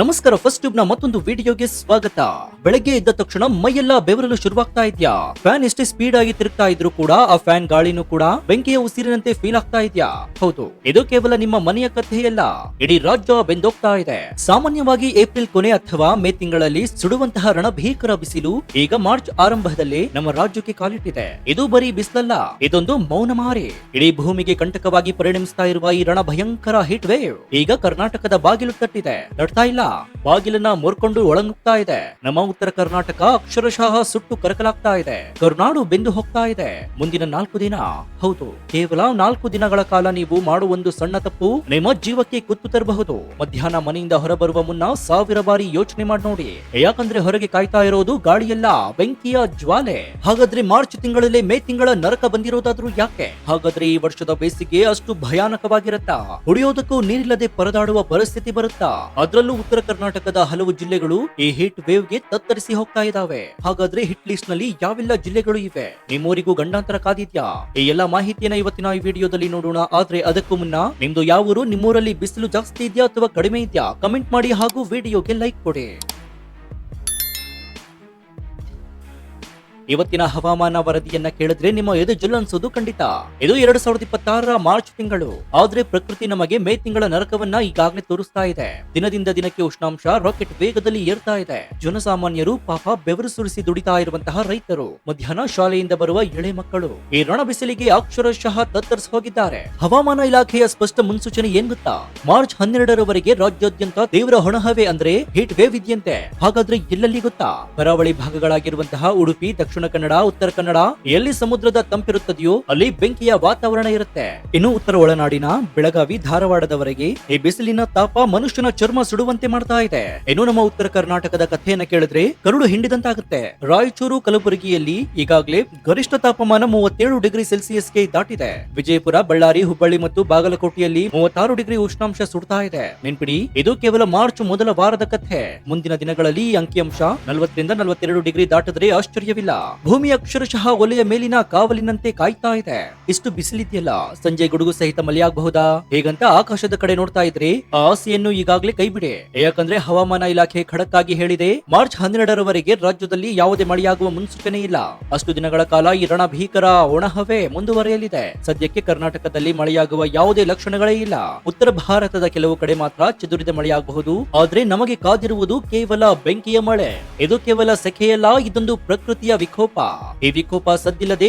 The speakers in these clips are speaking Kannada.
ನಮಸ್ಕಾರ, ಫಸ್ಟ್ ಟ್ಯೂಬ್ ನ ಮತ್ತೊಂದು ವಿಡಿಯೋಗೆ ಸ್ವಾಗತ. ಬೆಳಗ್ಗೆ ಎದ್ದ ತಕ್ಷಣ ಮೈಯೆಲ್ಲ ಬೆವರಲು ಶುರುವಾಗ್ತಾ ಇದ್ಯಾ? ಫ್ಯಾನ್ ಎಷ್ಟೇ ಸ್ಪೀಡ್ ಆಗಿ ತಿರುಗ್ತಾ ಇದ್ರು ಕೂಡ ಆ ಫ್ಯಾನ್ ಗಾಳಿನೂ ಕೂಡ ಬೆಂಕಿಯ ಉಸಿರಿನಂತೆ ಫೀಲ್ ಆಗ್ತಾ ಇದ್ಯಾ? ಹೌದು, ಇದು ಕೇವಲ ನಿಮ್ಮ ಮನೆಯ ಕಥೆಯಲ್ಲ, ಇಡೀ ರಾಜ್ಯ ಬೆಂದೋಗ್ತಾ ಇದೆ. ಸಾಮಾನ್ಯವಾಗಿ ಏಪ್ರಿಲ್ ಕೊನೆ ಅಥವಾ ಮೇ ತಿಂಗಳಲ್ಲಿ ಸುಡುವಂತಹ ರಣಭೀಕರ ಬಿಸಿಲು ಈಗ ಮಾರ್ಚ್ ಆರಂಭದಲ್ಲಿ ನಮ್ಮ ರಾಜ್ಯಕ್ಕೆ ಕಾಲಿಟ್ಟಿದೆ. ಇದು ಬರೀ ಬಿಸಿಲಲ್ಲ, ಇದೊಂದು ಮೌನಮಾರಿ. ಇಡೀ ಭೂಮಿಗೆ ಕಂಟಕವಾಗಿ ಪರಿಣಮಿಸ್ತಾ ಇರುವ ಈ ರಣ ಭಯಂಕರ ಹೀಟ್ ವೇವ್ ಈಗ ಕರ್ನಾಟಕದ ಬಾಗಿಲು ತಟ್ಟಿದೆ. ತಡ್ತಾ ಇಲ್ಲ, ಬಾಗಿಲನ್ನ ಮುರ್ಕೊಂಡು ಒಳನುಗ್ತಾ ಇದೆ. ನಮ್ಮ ಉತ್ತರ ಕರ್ನಾಟಕ ಅಕ್ಷರಶಃ ಸುಟ್ಟು ಕರಕಲಾಗ್ತಾ ಇದೆ. ಕರುನಾಡು ಬೆಂದು ಹೋಗ್ತಾ ಇದೆ. ಮುಂದಿನ 4 ದಿನ, ಹೌದು, ಕೇವಲ 4 ದಿನಗಳ ಕಾಲ ನೀವು ಮಾಡುವ ಒಂದು ಸಣ್ಣ ತಪ್ಪು ನಿಮ್ಮ ಜೀವಕ್ಕೆ ಕುತ್ತು ತರಬಹುದು. ಮಧ್ಯಾಹ್ನ ಮನೆಯಿಂದ ಹೊರಬರುವ ಮುನ್ನ 1000 ಬಾರಿ ಯೋಚನೆ ಮಾಡಿ ನೋಡಿ. ಯಾಕಂದ್ರೆ ಹೊರಗೆ ಕಾಯ್ತಾ ಇರೋದು ಗಾಳಿಯಲ್ಲ, ಬೆಂಕಿಯ ಜ್ವಾಲೆ. ಹಾಗಾದ್ರೆ ಮಾರ್ಚ್ ತಿಂಗಳಲ್ಲಿ ಮೇ ತಿಂಗಳ ನರಕ ಬಂದಿರೋದಾದ್ರೂ ಯಾಕೆ? ಹಾಗಾದ್ರೆ ಈ ವರ್ಷದ ಬೇಸಿಗೆ ಅಷ್ಟು ಭಯಾನಕವಾಗಿರುತ್ತಾ? ಕುಡಿಯೋದಕ್ಕೂ ನೀರಿಲ್ಲದೆ ಪರದಾಡುವ ಪರಿಸ್ಥಿತಿ ಬರುತ್ತಾ? ಅದ್ರಲ್ಲೂ ಉತ್ತರ ಕರ್ನಾಟಕದ ಹಲವು ಜಿಲ್ಲೆಗಳು ಈ ಹೀಟ್ ವೇವ್ ಗೆ ತತ್ತರಿಸಿ ಹೋಗ್ತಾ ಇದಾವೆ. ಹಾಗಾದ್ರೆ ಹಿಟ್ ಲಿಸ್ಟ್ ನಲ್ಲಿ ಯಾವೆಲ್ಲ ಜಿಲ್ಲೆಗಳು ಇವೆ? ನಿಮ್ಮೂರಿಗೂ ಗಂಡಾಂತರ ಕಾದಿದ್ಯಾ? ಈ ಎಲ್ಲಾ ಮಾಹಿತಿಯನ್ನ ಇವತ್ತಿನ ಈ ವಿಡಿಯೋದಲ್ಲಿ ನೋಡೋಣ. ಆದ್ರೆ ಅದಕ್ಕೂ ಮುನ್ನ, ನಿಮ್ದು ಯಾವ ಊರು? ನಿಮ್ಮೂರಲ್ಲಿ ಬಿಸಿಲು ಜಾಸ್ತಿ ಇದೆಯಾ ಅಥವಾ ಕಡಿಮೆ ಇದೆಯಾ? ಕಮೆಂಟ್ ಮಾಡಿ ಹಾಗೂ ವಿಡಿಯೋಗೆ ಲೈಕ್ ಕೊಡಿ. ಇವತ್ತಿನ ಹವಾಮಾನ ವರದಿಯನ್ನ ಕೇಳಿದ್ರೆ ನಿಮ್ಮ ಎದೆ ಜಲ್ ಅನ್ಸೋದು ಖಂಡಿತ. ಇದು 2026ರ ಮಾರ್ಚ್ ತಿಂಗಳು. ಆದ್ರೆ ಪ್ರಕೃತಿ ನಮಗೆ ಮೇ ತಿಂಗಳ ನರಕವನ್ನ ಈಗಾಗಲೇ ತೋರಿಸ್ತಾ ಇದೆ. ದಿನದಿಂದ ದಿನಕ್ಕೆ ಉಷ್ಣಾಂಶ ರಾಕೆಟ್ ವೇಗದಲ್ಲಿ ಏರ್ತಾ ಇದೆ. ಜನಸಾಮಾನ್ಯರು ಪಾಪ ಬೆವರು ಸುರಿಸಿ ದುಡಿತಾ ಇರುವಂತಹ ರೈತರು, ಮಧ್ಯಾಹ್ನ ಶಾಲೆಯಿಂದ ಬರುವ ಎಳೆ ಮಕ್ಕಳು ಈ ರಣ ಬಿಸಿಲಿಗೆ ಅಕ್ಷರಶಃ ತತ್ತರಿಸಿ ಹೋಗಿದ್ದಾರೆ. ಹವಾಮಾನ ಇಲಾಖೆಯ ಸ್ಪಷ್ಟ ಮುನ್ಸೂಚನೆ ಏನ್ ಗೊತ್ತಾ? ಮಾರ್ಚ್ 12ರವರೆಗೆ ರಾಜ್ಯಾದ್ಯಂತ ತೀವ್ರ ಹೊಣಹವೆ ಅಂದ್ರೆ ಹೀಟ್ ವೇವ್ ಇದೆಯಂತೆ. ಹಾಗಾದ್ರೆ ಎಲ್ಲೆಲ್ಲಿ ಗೊತ್ತಾ? ಕರಾವಳಿ ಭಾಗಗಳಾಗಿರುವಂತಹ ಉಡುಪಿ, ದಕ್ಷಿಣ ಕನ್ನಡ, ಉತ್ತರ ಕನ್ನಡ, ಎಲ್ಲಿ ಸಮುದ್ರದ ತಂಪಿರುತ್ತದೆಯೋ ಅಲ್ಲಿ ಬೆಂಕಿಯ ವಾತಾವರಣ ಇರುತ್ತೆ. ಇನ್ನು ಉತ್ತರ ಒಳನಾಡಿನ ಬೆಳಗಾವಿ, ಧಾರವಾಡದವರೆಗೆ ಈ ಬಿಸಿಲಿನ ತಾಪ ಮನುಷ್ಯನ ಚರ್ಮ ಸುಡುವಂತೆ ಮಾಡ್ತಾ ಇದೆ. ಇನ್ನು ನಮ್ಮ ಉತ್ತರ ಕರ್ನಾಟಕದ ಕಥೆಯನ್ನ ಕೇಳಿದ್ರೆ ಕರುಳು ಹಿಂಡಿದಂತಾಗುತ್ತೆ. ರಾಯಚೂರು, ಕಲಬುರಗಿಯಲ್ಲಿ ಈಗಾಗಲೇ ಗರಿಷ್ಠ ತಾಪಮಾನ 37 ಡಿಗ್ರಿ ಸೆಲ್ಸಿಯಸ್ಗೆ ದಾಟಿದೆ. ವಿಜಯಪುರ, ಬಳ್ಳಾರಿ, ಹುಬ್ಬಳ್ಳಿ ಮತ್ತು ಬಾಗಲಕೋಟೆಯಲ್ಲಿ 36 ಡಿಗ್ರಿ ಉಷ್ಣಾಂಶ ಸುಡ್ತಾ ಇದೆ. ನೆನ್ಪಿಡಿ, ಇದು ಕೇವಲ ಮಾರ್ಚ್ ಮೊದಲ ವಾರದ ಕಥೆ. ಮುಂದಿನ ದಿನಗಳಲ್ಲಿ ಈ ಅಂಕಿಅಂಶ 40ರಿಂದ 42 ಡಿಗ್ರಿ ದಾಟಿದ್ರೆ ಆಶ್ಚರ್ಯವಿಲ್ಲ. ಭೂಮಿ ಅಕ್ಷರಶಃ ಒಲೆಯ ಮೇಲಿನ ಕಾವಲಿನಂತೆ ಕಾಯ್ತಾ ಇದೆ. ಇಷ್ಟು ಬಿಸಿಲಿದೆಯಲ್ಲ, ಸಂಜೆ ಗುಡುಗು ಸಹಿತ ಮಳೆಯಾಗಬಹುದಾ ಹೇಗಂತ ಆಕಾಶದ ಕಡೆ ನೋಡ್ತಾ ಇದ್ರೆ ಆ ಆಸೆಯನ್ನು ಈಗಾಗಲೇ ಕೈಬಿಡಿ. ಯಾಕಂದ್ರೆ ಹವಾಮಾನ ಇಲಾಖೆ ಖಡಕ್ ಆಗಿ ಹೇಳಿದೆ, ಮಾರ್ಚ್ 12ರವರೆಗೆ ರಾಜ್ಯದಲ್ಲಿ ಯಾವುದೇ ಮಳೆಯಾಗುವ ಮುನ್ಸೂಚನೆ ಇಲ್ಲ. ಅಷ್ಟು ದಿನಗಳ ಕಾಲ ಈ ರಣ ಭೀಕರ ಒಣಹವೆ ಮುಂದುವರೆಯಲಿದೆ. ಸದ್ಯಕ್ಕೆ ಕರ್ನಾಟಕದಲ್ಲಿ ಮಳೆಯಾಗುವ ಯಾವುದೇ ಲಕ್ಷಣಗಳೇ ಇಲ್ಲ. ಉತ್ತರ ಭಾರತದ ಕೆಲವು ಕಡೆ ಮಾತ್ರ ಚದುರಿದ ಮಳೆಯಾಗಬಹುದು. ಆದ್ರೆ ನಮಗೆ ಕಾದಿರುವುದು ಕೇವಲ ಬೆಂಕಿಯ ಮಳೆ. ಇದು ಕೇವಲ ಸೆಖೆಯಲ್ಲ, ಇದೊಂದು ಪ್ರಕೃತಿಯ ವಿಕೋಪ. ಈ ವಿಕೋಪ ಸದ್ದಿಲ್ಲದೆ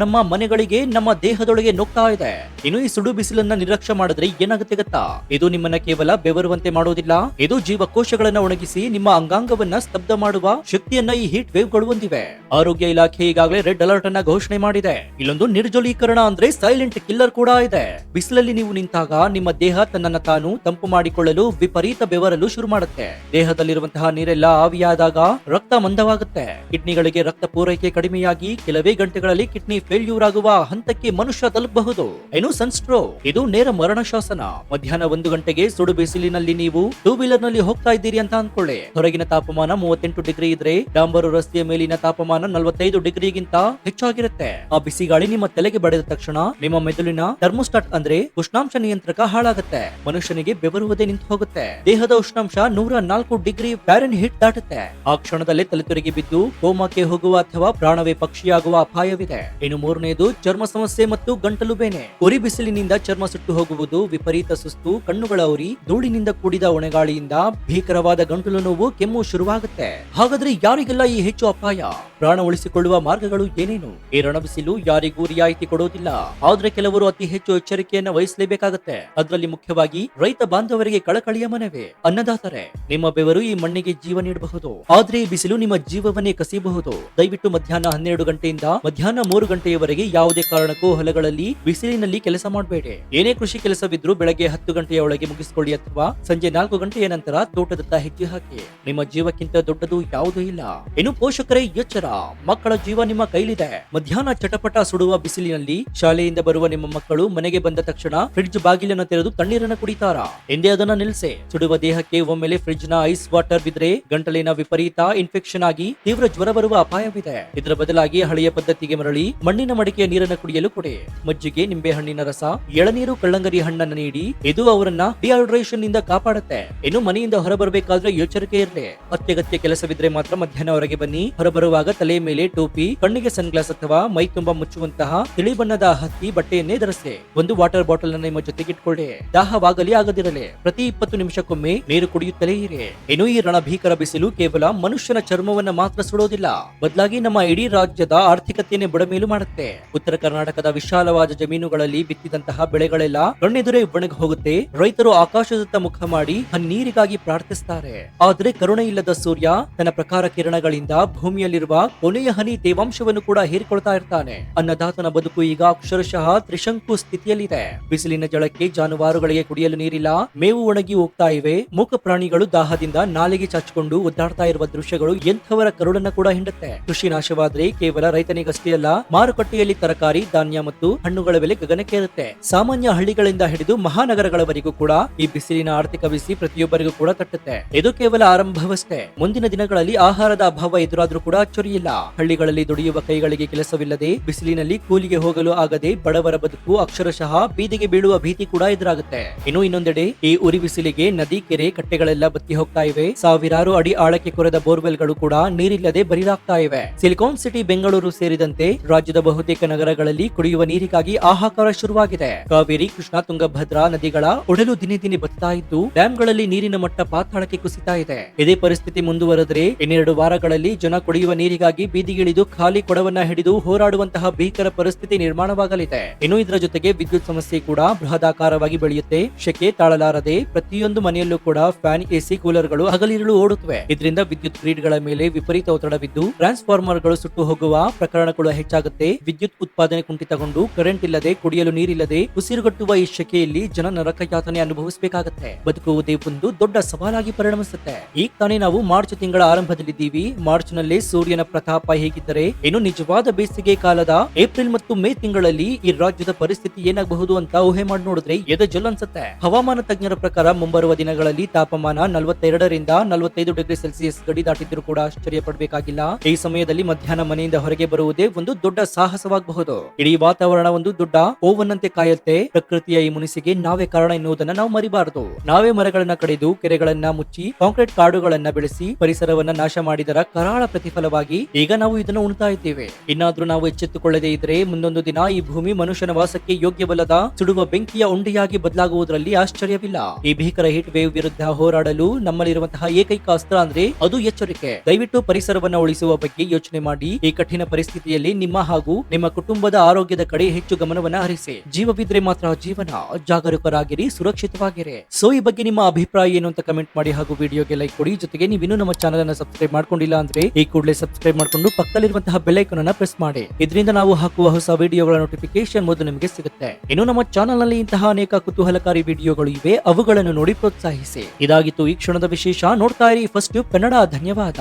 ನಮ್ಮ ಮನೆಗಳಿಗೆ, ನಮ್ಮ ದೇಹದೊಳಗೆ ನುಗ್ತಾ ಇದೆ. ಇನ್ನು ಈ ಸುಡು ಬಿಸಿಲನ್ನ ನಿರ್ಲಕ್ಷ್ಯ ಮಾಡಿದ್ರೆ ಏನಾಗುತ್ತೆ ಗೊತ್ತಾ? ಇದು ನಿಮ್ಮನ್ನ ಕೇವಲ ಬೆವರುವಂತೆ ಮಾಡೋದಿಲ್ಲ, ಇದು ಜೀವಕೋಶಗಳನ್ನ ಒಣಗಿಸಿ ನಿಮ್ಮ ಅಂಗಾಂಗವನ್ನ ಸ್ತಬ್ಧ ಮಾಡುವ ಶಕ್ತಿಯನ್ನ ಈ ಹೀಟ್ ವೇವ್ ಗಳು ಹೊಂದಿವೆ. ಆರೋಗ್ಯ ಇಲಾಖೆ ಈಗಾಗಲೇ ರೆಡ್ ಅಲರ್ಟ್ ಅನ್ನ ಘೋಷಣೆ ಮಾಡಿದೆ. ಇಲ್ಲೊಂದು ನಿರ್ಜಲೀಕರಣ ಅಂದ್ರೆ ಸೈಲೆಂಟ್ ಕಿಲ್ಲರ್ ಕೂಡ ಇದೆ. ಬಿಸಿಲಲ್ಲಿ ನೀವು ನಿಂತಾಗ ನಿಮ್ಮ ದೇಹ ತನ್ನನ್ನ ತಾನು ತಂಪು ಮಾಡಿಕೊಳ್ಳಲು ವಿಪರೀತ ಬೆವರಲು ಶುರು ಮಾಡುತ್ತೆ. ದೇಹದಲ್ಲಿರುವಂತಹ ನೀರೆಲ್ಲ ಆವಿಯಾದಾಗ ರಕ್ತ ಮಂದವಾಗುತ್ತೆ. ಕಿಡ್ನಿಗಳಿಗೆ ರಕ್ತ ಪೂರೈಕೆ ಕಡಿಮೆಯಾಗಿ ಕೆಲವೇ ಗಂಟೆಗಳಲ್ಲಿ ಕಿಡ್ನಿ ಫೇಲ್ಯೂರ್ ಆಗುವ ಹಂತಕ್ಕೆ ಮನುಷ್ಯ ತಲುಪಬಹುದು. ಏನು ಸನ್ಸ್ಟ್ರೋಕ್, ಇದು ನೇರ ಮರಣ ಶಾಸನ. ಮಧ್ಯಾಹ್ನ 1 ಗಂಟೆಗೆ ಸುಡು ಬಿಸಿಲಿನಲ್ಲಿ ನೀವು 2 ವೀಲರ್ ನಲ್ಲಿ ಹೋಗ್ತಾ ಇದ್ದೀರಿ ಅಂತ ಅನ್ಕೊಳ್ಳಿ. ಹೊರಗಿನ ತಾಪಮಾನ 38 ಡಿಗ್ರಿ ಇದ್ರೆ ಡಾಂಬರು ರಸ್ತೆಯ ಮೇಲಿನ ತಾಪಮಾನ 45 ಡಿಗ್ರಿಗಿಂತ ಹೆಚ್ಚಾಗಿರುತ್ತೆ. ಆ ಬಿಸಿ ಗಾಳಿ ನಿಮ್ಮ ತಲೆಗೆ ಬಡಿದ ತಕ್ಷಣ ನಿಮ್ಮ ಮೆದುಳಿನ ಥರ್ಮೋಸ್ಟಾಟ್ ಅಂದ್ರೆ ಉಷ್ಣಾಂಶ ನಿಯಂತ್ರಕ ಹಾಳಾಗುತ್ತೆ. ಮನುಷ್ಯನಿಗೆ ಬೆವರುವುದೇ ನಿಂತು ಹೋಗುತ್ತೆ. ದೇಹದ ಉಷ್ಣಾಂಶ 104 ಡಿಗ್ರಿ ಫ್ಯಾರನ್ ಹೀಟ್ ದಾಟುತ್ತೆ. ಆ ಕ್ಷಣದಲ್ಲೇ ತಲೆತುರಿಗೆ ಬಿದ್ದು ಕೋಮಾಕ್ಕೆ ಹೋಗುವ ಅಥವಾ ಪ್ರಾಣವೇ ಪಕ್ಷಿಯಾಗುವ ಅಪಾಯವಿದೆ. ಇನ್ನು 3ನೇದು ಚರ್ಮ ಸಮಸ್ಯೆ ಮತ್ತು ಗಂಟಲು ಬೇನೆ. ಉರಿ ಬಿಸಿಲಿನಿಂದ ಚರ್ಮ ಸುಟ್ಟು ಹೋಗುವುದು, ವಿಪರೀತ ಸುಸ್ತು, ಕಣ್ಣುಗಳ ಉರಿ, ಧೂಳಿನಿಂದ ಕೂಡಿದ ಒಣಗಾಳಿಯಿಂದ ಭೀಕರವಾದ ಗಂಟಲು ನೋವು, ಕೆಮ್ಮು ಶುರುವಾಗುತ್ತೆ. ಹಾಗಾದ್ರೆ ಯಾರಿಗೆಲ್ಲ ಈ ಹೆಚ್ಚು ಅಪಾಯ? ಪ್ರಾಣ ಉಳಿಸಿಕೊಳ್ಳುವ ಮಾರ್ಗಗಳು ಏನೇನು? ಈ ರಣಬಿಸಿಲು ಯಾರಿಗೂ ರಿಯಾಯಿತಿ ಕೊಡೋದಿಲ್ಲ. ಆದ್ರೆ ಕೆಲವರು ಅತಿ ಹೆಚ್ಚು ಎಚ್ಚರಿಕೆಯನ್ನು ವಹಿಸಲೇಬೇಕಾಗುತ್ತೆ. ಅದರಲ್ಲಿ ಮುಖ್ಯವಾಗಿ ರೈತ ಬಾಂಧವರಿಗೆ ಕಳಕಳಿಯ ಮನವಿ. ಅನ್ನದಾತರೆ, ನಿಮ್ಮ ಬೆವರು ಈ ಮಣ್ಣಿಗೆ ಜೀವ ನೀಡಬಹುದು, ಆದ್ರೆ ಈ ಬಿಸಿಲು ನಿಮ್ಮ ಜೀವವನ್ನೇ ಕಸಿಯಬಹುದು. ದಯವಿಟ್ಟು ಮಧ್ಯಾಹ್ನ 12 ಗಂಟೆಯಿಂದ ಮಧ್ಯಾಹ್ನ 3 ಗಂಟೆಯವರೆಗೆ ಯಾವುದೇ ಕಾರಣಕ್ಕೂ ಹೊಲಗಳಲ್ಲಿ ಬಿಸಿಲಿನಲ್ಲಿ ಕೆಲಸ ಮಾಡಬೇಡಿ. ಏನೇ ಕೃಷಿ ಕೆಲಸವಿದ್ರೂ ಬೆಳಗ್ಗೆ 10 ಗಂಟೆಯ ಒಳಗೆ ಮುಗಿಸಿಕೊಳ್ಳಿ ಅಥವಾ ಸಂಜೆ 4 ಗಂಟೆಯ ನಂತರ ತೋಟದತ್ತ ಹೆಜ್ಜೆ ಹಾಕಿ. ನಿಮ್ಮ ಜೀವಕ್ಕಿಂತ ದೊಡ್ಡದು ಯಾವುದೂ ಇಲ್ಲ. ಇನ್ನು ಪೋಷಕರೇ ಎಚ್ಚರ, ಮಕ್ಕಳ ಜೀವ ನಿಮ್ಮ ಕೈಲಿದೆ. ಮಧ್ಯಾಹ್ನ ಚಟಪಟ ಸುಡುವ ಬಿಸಿಲಿನಲ್ಲಿ ಶಾಲೆಯಿಂದ ಬರುವ ನಿಮ್ಮ ಮಕ್ಕಳು ಮನೆಗೆ ಬಂದ ತಕ್ಷಣ ಫ್ರಿಡ್ಜ್ ಬಾಗಿಲನ್ನು ತೆರೆದು ತಣ್ಣೀರನ್ನು ಕುಡಿತಾರಾ? ಎಂದೇ ಅದನ್ನ ನಿಲ್ಲಿಸಿ. ಸುಡುವ ದೇಹಕ್ಕೆ ಒಮ್ಮೆಲೆ ಫ್ರಿಡ್ಜ್ ನ ಐಸ್ ವಾಟರ್ ಬಿದ್ರೆ ಗಂಟಲಿನ ವಿಪರೀತ ಇನ್ಫೆಕ್ಷನ್ ಆಗಿ ತೀವ್ರ ಜ್ವರ ಬರುವ ಅಪಾಯವಿದೆ. ಇದೆ. ಇದರ ಬದಲಾಗಿ ಹಳೆಯ ಪದ್ಧತಿಗೆ ಮರಳಿ ಮಣ್ಣಿನ ಮಡಿಕೆಯ ನೀರನ್ನು ಕುಡಿಯಲು ಕೊಡಿ. ಮಜ್ಜಿಗೆ, ನಿಂಬೆ ಹಣ್ಣಿನ ರಸ, ಎಳನೀರು, ಕಳ್ಳಂಗರಿ ಹಣ್ಣನ್ನು ನೀಡಿ ಇದು ಅವರನ್ನ ಡಿಹೈಡ್ರೇಷನ್ ನಿಂದ ಕಾಪಾಡುತ್ತೆ. ಇನ್ನು ಮನೆಯಿಂದ ಹೊರಬರಬೇಕಾದ್ರೆ ಎಚ್ಚರಿಕೆ ಇರಲಿ. ಅತ್ಯಗತ್ಯ ಕೆಲಸವಿದ್ರೆ ಮಾತ್ರ ಮಧ್ಯಾಹ್ನ ಹೊರಗೆ ಬನ್ನಿ. ಹೊರಬರುವಾಗ ತಲೆ ಮೇಲೆ ಟೋಪಿ, ಕಣ್ಣಿಗೆ ಸನ್ಗ್ಲಾಸ್ ಅಥವಾ ಮೈ ತುಂಬಾ ಮುಚ್ಚುವಂತಹ ತಿಳಿ ಬಣ್ಣದ ಹತ್ತಿ ಬಟ್ಟೆಯನ್ನೇ ಧರಿಸಿ. ಒಂದು ವಾಟರ್ ಬಾಟಲ್ ಅನ್ನು ನಿಮ್ಮ ಜೊತೆಗಿಟ್ಕೊಳ್ಳಿ. ದಾಹವಾಗಲಿ ಆಗದಿರಲಿ ಪ್ರತಿ 20 ನಿಮಿಷಕ್ಕೊಮ್ಮೆ ನೀರು ಕುಡಿಯುತ್ತಲೇ ಇರಿ. ಇನ್ನು ಈ ರಣಭೀಕರ ಬಿಸಿಲು ಕೇವಲ ಮನುಷ್ಯನ ಚರ್ಮವನ್ನ ಮಾತ್ರ ಸುಡೋದಿಲ್ಲ, ಬದಲಾಗಿ ನಮ್ಮ ಇಡೀ ರಾಜ್ಯದ ಆರ್ಥಿಕತೆಯನ್ನೇ ಬುಡಮೇಲು ಮಾಡುತ್ತೆ. ಉತ್ತರ ಕರ್ನಾಟಕದ ವಿಶಾಲವಾದ ಜಮೀನುಗಳಲ್ಲಿ ಬಿತ್ತಿದಂತಹ ಬೆಳೆಗಳೆಲ್ಲ ಕಣ್ಣೆದುರೇ ಒಣಗಿ ಹೋಗುತ್ತೆ. ರೈತರು ಆಕಾಶದತ್ತ ಮುಖ ಮಾಡಿ ನೀರಿಗಾಗಿ ಪ್ರಾರ್ಥಿಸುತ್ತಾರೆ. ಆದ್ರೆ ಕರುಣೆ ಇಲ್ಲದ ಸೂರ್ಯ ತನ್ನ ಪ್ರಖರ ಕಿರಣಗಳಿಂದ ಭೂಮಿಯಲ್ಲಿರುವ ಕೊನೆಯ ಹನಿ ತೇವಾಂಶವನ್ನು ಕೂಡ ಹೀರಿಕೊಳ್ತಾ ಇರ್ತಾನೆ. ಅನ್ನದಾತನ ಬದುಕು ಈಗ ಅಕ್ಷರಶಃ ತ್ರಿಶಂಕು ಸ್ಥಿತಿಯಲ್ಲಿದೆ. ಬಿಸಿಲಿನ ಜಳಕ್ಕೆ ಜಾನುವಾರುಗಳಿಗೆ ಕುಡಿಯಲು ನೀರಿಲ್ಲ, ಮೇವು ಒಣಗಿ ಹೋಗ್ತಾ ಇವೆ. ಮೂಕ ಪ್ರಾಣಿಗಳು ದಾಹದಿಂದ ನಾಲಿಗೆ ಚಾಚಿಕೊಂಡು ಒದ್ದಾಡ್ತಾ ಇರುವ ದೃಶ್ಯಗಳು ಎಂಥವರ ಕರುಳನ್ನ ಕೂಡ ಹಿಂಡುತ್ತೆ. ಕೃಷಿ ನಾಶವಾದ್ರೆ ಕೇವಲ ರೈತನಿಗಷ್ಟೇ ಅಲ್ಲ, ಮಾರುಕಟ್ಟೆಯಲ್ಲಿ ತರಕಾರಿ, ಧಾನ್ಯ ಮತ್ತು ಹಣ್ಣುಗಳ ಬೆಲೆ ಗಗನಕ್ಕೇರುತ್ತೆ. ಸಾಮಾನ್ಯ ಹಳ್ಳಿಗಳಿಂದ ಹಿಡಿದು ಮಹಾನಗರಗಳವರೆಗೂ ಕೂಡ ಈ ಬಿಸಿಲಿನ ಆರ್ಥಿಕ ಬಿಸಿ ಪ್ರತಿಯೊಬ್ಬರಿಗೂ ಕೂಡ ತಟ್ಟುತ್ತೆ. ಇದು ಕೇವಲ ಆರಂಭವಷ್ಟೇ. ಮುಂದಿನ ದಿನಗಳಲ್ಲಿ ಆಹಾರದ ಅಭಾವ ಎದುರಾದ್ರೂ ಕೂಡ ಅಚ್ಚರಿಯಿಲ್ಲ. ಹಳ್ಳಿಗಳಲ್ಲಿ ದುಡಿಯುವ ಕೈಗಳಿಗೆ ಕೆಲಸವಿಲ್ಲದೆ, ಬಿಸಿಲಿನಲ್ಲಿ ಕೂಲಿಗೆ ಹೋಗಲು ಆಗದೆ ಬಡವರ ಬದುಕು ಅಕ್ಷರಶಃ ಬೀದಿಗೆ ಬೀಳುವ ಭೀತಿ ಕೂಡ ಎದುರಾಗುತ್ತೆ. ಇನ್ನು ಇನ್ನೊಂದೆಡೆ ಈ ಉರಿ ಬಿಸಿಲಿಗೆ ನದಿ, ಕೆರೆ, ಕಟ್ಟೆಗಳೆಲ್ಲ ಬತ್ತಿ ಹೋಗ್ತಾ ಇವೆ. ಸಾವಿರಾರು ಅಡಿ ಆಳಕ್ಕೆ ಕೊರೆದ ಬೋರ್ವೆಲ್ಗಳು ಕೂಡ ನೀರಿಲ್ಲದೆ ಬರಿದಾಗ್ತಾ ಇವೆ. ಸಿಲಿಕಾನ್ ಸಿಟಿ ಬೆಂಗಳೂರು ಸೇರಿದಂತೆ ರಾಜ್ಯದ ಬಹುತೇಕ ನಗರಗಳಲ್ಲಿ ಕುಡಿಯುವ ನೀರಿಗಾಗಿ ಹಾಹಾಕಾರ ಶುರುವಾಗಿದೆ. ಕಾವೇರಿ, ಕೃಷ್ಣಾ, ತುಂಗಭದ್ರಾ ನದಿಗಳ ಒಡಲು ದಿನೇ ದಿನೇ ಬತ್ತಾ ಇದ್ದು ಡ್ಯಾಂಗಳಲ್ಲಿ ನೀರಿನ ಮಟ್ಟ ಪಾತಾಳಕ್ಕೆ ಕುಸಿತಾ ಇದೆ. ಇದೇ ಪರಿಸ್ಥಿತಿ ಮುಂದುವರೆದರೆ ಇನ್ನೆರಡು ವಾರಗಳಲ್ಲಿ ಜನ ಕುಡಿಯುವ ನೀರಿಗಾಗಿ ಬೀದಿಗಿಳಿದು ಖಾಲಿ ಕೊಡವನ್ನ ಹಿಡಿದು ಹೋರಾಡುವಂತಹ ಭೀಕರ ಪರಿಸ್ಥಿತಿ ನಿರ್ಮಾಣವಾಗಲಿದೆ. ಇನ್ನು ಇದರ ಜೊತೆಗೆ ವಿದ್ಯುತ್ ಸಮಸ್ಯೆ ಕೂಡ ಬೃಹದಾಕಾರವಾಗಿ ಬೆಳೆಯುತ್ತೆ. ಶೆಕೆ ತಾಳಲಾರದೆ ಪ್ರತಿಯೊಂದು ಮನೆಯಲ್ಲೂ ಕೂಡ ಫ್ಯಾನ್, ಎಸಿ, ಕೂಲರ್ಗಳು ಹಗಲಿರುಳು ಓಡುತ್ತವೆ. ಇದರಿಂದ ವಿದ್ಯುತ್ ಗ್ರಿಡ್ಗಳ ಮೇಲೆ ವಿಪರೀತ ಒತ್ತಡವಿದ್ದು ಟ್ರಾನ್ಸ್ಫಾರ್ಮರ್ಗಳು ಸುಟ್ಟು ಹೋಗುವ ಪ್ರಕರಣಗಳು ಹೆಚ್ಚಾಗುತ್ತೆ. ವಿದ್ಯುತ್ ಉತ್ಪಾದನೆ ಕುಂಠಿತಗೊಂಡು ಕರೆಂಟ್ ಇಲ್ಲದೆ, ಕುಡಿಯಲು ನೀರಿಲ್ಲದೆ ಉಸಿರುಗಟ್ಟುವ ಈ ಶೆಕೆಯಲ್ಲಿ ಜನ ನರಕ ಯಾತನೆ ಅನುಭವಿಸಬೇಕಾಗುತ್ತೆ. ಬದುಕುವುದೇ ಒಂದು ದೊಡ್ಡ ಸವಾಲಾಗಿ ಪರಿಣಮಿಸುತ್ತೆ. ಈಗ ತಾನೇ ನಾವು ಮಾರ್ಚ್ ತಿಂಗಳ ಆರಂಭದಲ್ಲಿದ್ದೀವಿ. ಮಾರ್ಚ್ ನಲ್ಲಿ ಸೂರ್ಯನ ಪ್ರತಾಪ ಹೇಗಿದ್ದರೆ ಇನ್ನು ನಿಜವಾದ ಬೇಸಿಗೆ ಕಾಲದ ಏಪ್ರಿಲ್ ಮತ್ತು ಮೇ ತಿಂಗಳಲ್ಲಿ ಈ ರಾಜ್ಯದ ಪರಿಸ್ಥಿತಿ ಏನಾಗಬಹುದು ಅಂತ ಊಹೆ ಮಾಡಿ ನೋಡಿದ್ರೆ ಎದೆ ಜಲ್ ಅನ್ಸುತ್ತೆ. ಹವಾಮಾನ ತಜ್ಞರ ಪ್ರಕಾರ ಮುಂಬರುವ ದಿನಗಳಲ್ಲಿ ತಾಪಮಾನ 42ರಿಂದ 45 ಡಿಗ್ರಿ ಸೆಲ್ಸಿಯಸ್ ಗಡಿ ದಾಟಿದ್ರೂ ಕೂಡ ಆಶ್ಚರ್ಯ ಪಡಬೇಕಾಗಿಲ್ಲ. ಈ ಸಮಯದಲ್ಲಿ ಮಧ್ಯಾಹ್ನ ಮನೆಯಿಂದ ಹೊರಗೆ ಬರುವುದೇ ಒಂದು ದೊಡ್ಡ ಸಾಹಸವಾಗಬಹುದು. ಇಡೀ ವಾತಾವರಣ ಒಂದು ದೊಡ್ಡ ಓವನ್ ಅಂತೆ ಕಾಯುತ್ತೆ. ಪ್ರಕೃತಿಯ ಈ ಮುನಿಸಿಗೆ ನಾವೇ ಕಾರಣ ಎನ್ನುವುದನ್ನ ನಾವು ಮರಿಬಾರದು. ನಾವೇ ಮರಗಳನ್ನ ಕಡಿದು, ಕೆರೆಗಳನ್ನ ಮುಚ್ಚಿ, ಕಾಂಕ್ರೀಟ್ ಕಾಡುಗಳನ್ನ ಬೆಳೆಸಿ ಪರಿಸರವನ್ನ ನಾಶ ಮಾಡಿದರ ಕರಾಳ ಪ್ರತಿಫಲವಾಗಿ ಈಗ ನಾವು ಇದನ್ನು ಉಣ್ತಾ ಇದ್ದೇವೆ. ಇನ್ನಾದ್ರೂ ನಾವು ಎಚ್ಚೆತ್ತುಕೊಳ್ಳದೇ ಇದ್ರೆ ಮುಂದೊಂದು ದಿನ ಈ ಭೂಮಿ ಮನುಷ್ಯನ ವಾಸಕ್ಕೆ ಯೋಗ್ಯವಲ್ಲದ ಸುಡುವ ಬೆಂಕಿಯ ಉಂಡೆಯಾಗಿ ಬದಲಾಗುವುದರಲ್ಲಿ ಆಶ್ಚರ್ಯವಿಲ್ಲ. ಈ ಭೀಕರ ಹೀಟ್ ವೇವ್ ವಿರುದ್ಧ ಹೋರಾಡಲು ನಮ್ಮಲ್ಲಿರುವಂತಹ ಏಕೈಕ ಅಸ್ತ್ರ ಅಂದ್ರೆ ಅದು ಎಚ್ಚರಿಕೆ. ದಯವಿಟ್ಟು ಪರಿಸರವನ್ನ ಉಳಿಸುವ ಬಗ್ಗೆ ಯೋಚನೆ ಮಾಡಿ. ಈ ಕಠಿಣ ಪರಿಸ್ಥಿತಿಯಲ್ಲಿ ನಿಮ್ಮ ಹಾಗೂ ನಿಮ್ಮ ಕುಟುಂಬದ ಆರೋಗ್ಯದ ಕಡೆ ಹೆಚ್ಚು ಗಮನವನ್ನ ಹರಿಸಿ. ಜೀವವಿದ್ರೆ ಮಾತ್ರ ಜೀವನ. ಜಾಗರೂಕರಾಗಿರಿ, ಸುರಕ್ಷಿತವಾಗಿರಿ. ಸೊ ಈ ಬಗ್ಗೆ ನಿಮ್ಮ ಅಭಿಪ್ರಾಯ ಏನು ಅಂತ ಕಮೆಂಟ್ ಮಾಡಿ ಹಾಗೂ ವಿಡಿಯೋಗೆ ಲೈಕ್ ಕೊಡಿ. ಜೊತೆಗೆ ನೀವು ಇನ್ನೂ ನಮ್ಮ ಚಾನೆಲ್ ಅನ್ನು ಸಬ್ಸ್ಕ್ರೈಬ್ ಮಾಡ್ಕೊಂಡಿಲ್ಲ ಅಂದ್ರೆ ಈ ಕೂಡಲೇ ಸಬ್ಸ್ಕ್ರೈಬ್ ಮಾಡಿಕೊಂಡು ಪಕ್ಕದಲ್ಲಿರುವಂತಹ ಬೆಲ್ ಐಕಾನ್ ಅನ್ನು ಪ್ರೆಸ್ ಮಾಡಿ. ಇದರಿಂದ ನಾವು ಹಾಕುವ ಹೊಸ ವಿಡಿಯೋಗಳ ನೋಟಿಫಿಕೇಶನ್ ಮೊದಲು ನಿಮಗೆ ಸಿಗುತ್ತೆ. ಇನ್ನು ನಮ್ಮ ಚಾನೆಲ್ ನಲ್ಲಿ ಇಂತಹ ಅನೇಕ ಕುತೂಹಲಕಾರಿ ವಿಡಿಯೋಗಳು ಇವೆ, ಅವುಗಳನ್ನು ನೋಡಿ ಪ್ರೋತ್ಸಾಹಿಸಿ. ಇದಾಗಿತ್ತು ಈ ಕ್ಷಣದ ವಿಶೇಷ. ನೋಡ್ತಾ ಇರಿ ಫಸ್ಟ್ ಕನ್ನಡ. ಧನ್ಯವಾದ.